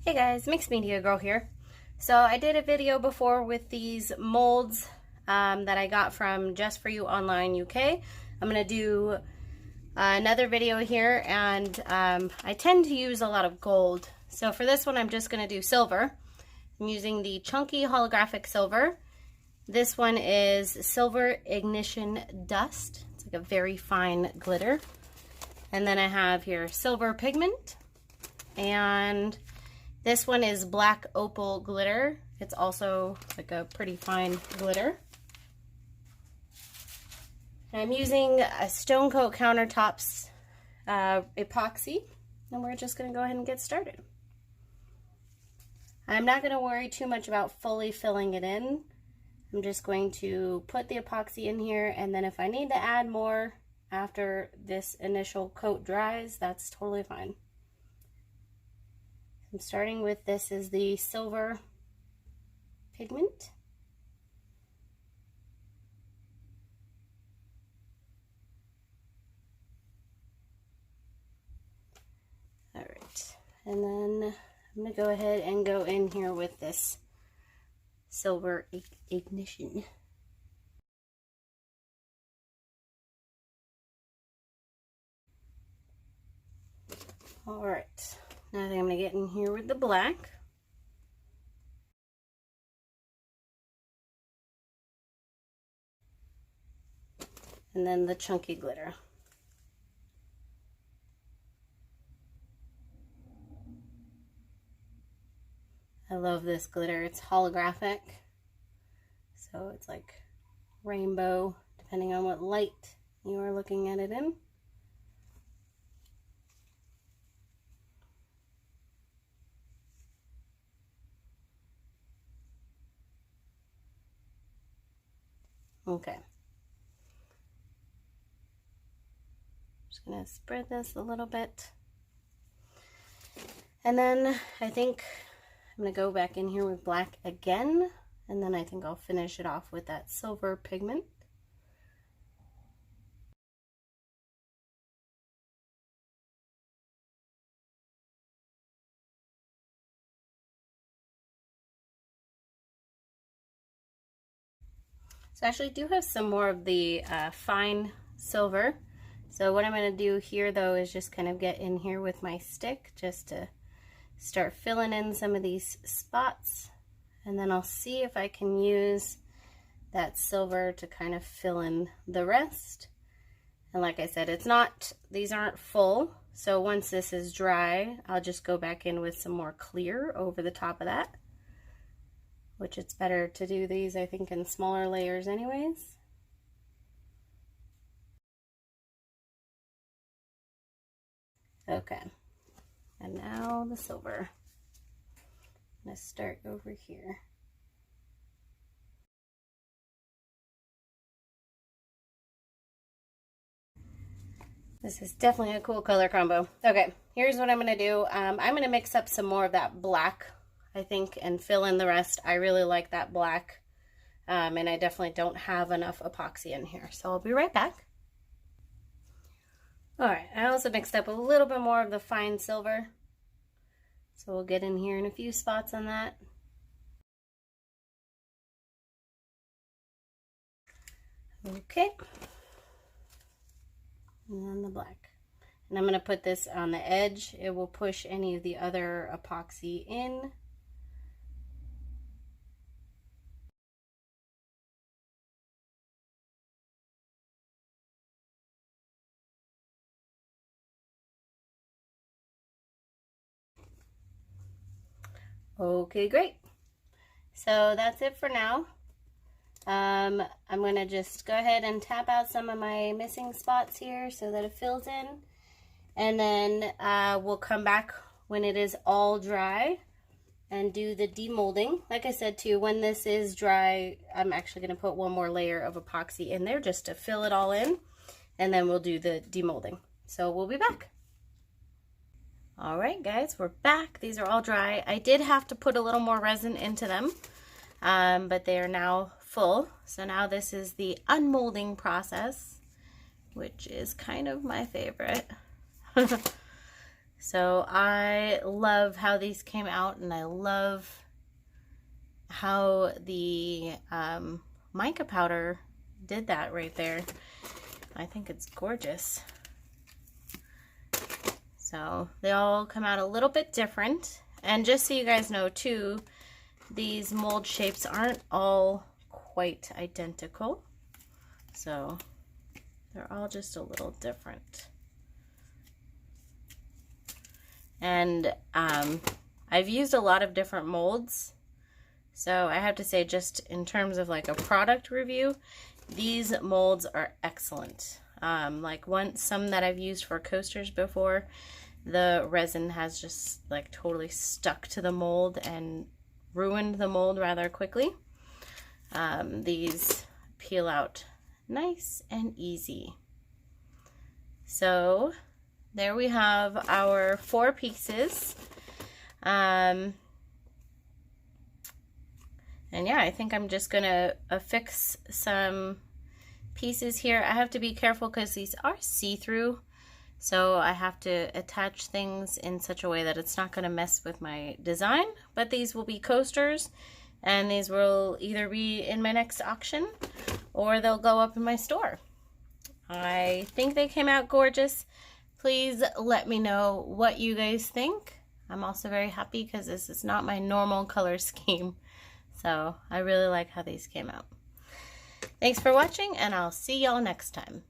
Hey guys, Mixed Media Girl here. So I did a video before with these molds that I got from Just For You Online UK. I'm going to do another video here, and I tend to use a lot of gold. So for this one I'm just going to do silver. I'm using the chunky holographic silver. This one is Silver Ignition Dust. It's like a very fine glitter. And then I have here silver pigment, and this one is black opal glitter. It's also like a pretty fine glitter. And I'm using a Stone Coat Countertops epoxy, and we're just going to go ahead and get started. I'm not going to worry too much about fully filling it in. I'm just going to put the epoxy in here, and then if I need to add more after this initial coat dries, that's totally fine. I'm starting with, this is the silver pigment. All right, and then I'm going to go ahead and go in here with this silver ignition. All right, now I'm going to get in here with the black. And then the chunky glitter. I love this glitter. It's holographic, so it's like rainbow depending on what light you are looking at it in. Okay. Just gonna spread this a little bit. And then I think I'm gonna go back in here with black again, and then I think I'll finish it off with that silver pigment. So I actually do have some more of the fine silver. So what I'm going to do here though is just kind of get in here with my stick just to start filling in some of these spots. And then I'll see if I can use that silver to kind of fill in the rest. And like I said, it's not, these aren't full. So once this is dry, I'll just go back in with some more clear over the top of that. Which it's better to do these, I think, in smaller layers anyways. Okay, and now the silver. I'm gonna start over here. This is definitely a cool color combo. Okay, here's what I'm gonna do. I'm gonna mix up some more of that black, I think, and fill in the rest. I really like that black, and I definitely don't have enough epoxy in here, so I'll be right back. All right, I also mixed up a little bit more of the fine silver, so we'll get in here in a few spots on that. Okay, and then the black. And I'm going to put this on the edge. It will push any of the other epoxy in. Okay, great. So that's it for now. I'm going to just go ahead and tap out some of my missing spots here so that it fills in. And then we'll come back when it is all dry and do the demolding. Like I said too, when this is dry, I'm actually going to put one more layer of epoxy in there just to fill it all in. And then we'll do the demolding. So we'll be back. All right, guys, we're back. These are all dry. I did have to put a little more resin into them, but they are now full. So now this is the unmolding process, which is kind of my favorite. So I love how these came out, and I love how the mica powder did that right there. I think it's gorgeous. So they all come out a little bit different. And just so you guys know too, these mold shapes aren't all quite identical. So they're all just a little different. And I've used a lot of different molds. So I have to say, just in terms of like a product review, these molds are excellent. Like some that I've used for coasters before, the resin has just like totally stuck to the mold and ruined the mold rather quickly. These peel out nice and easy. So there we have our 4 pieces. And yeah, I think I'm just gonna affix some pieces here. I have to be careful because these are see-through, so I have to attach things in such a way that it's not gonna mess with my design. But these will be coasters, and these will either be in my next auction or they'll go up in my store. I think they came out gorgeous. Please let me know what you guys think. I'm also very happy because this is not my normal color scheme. So I really like how these came out. Thanks for watching, and I'll see y'all next time.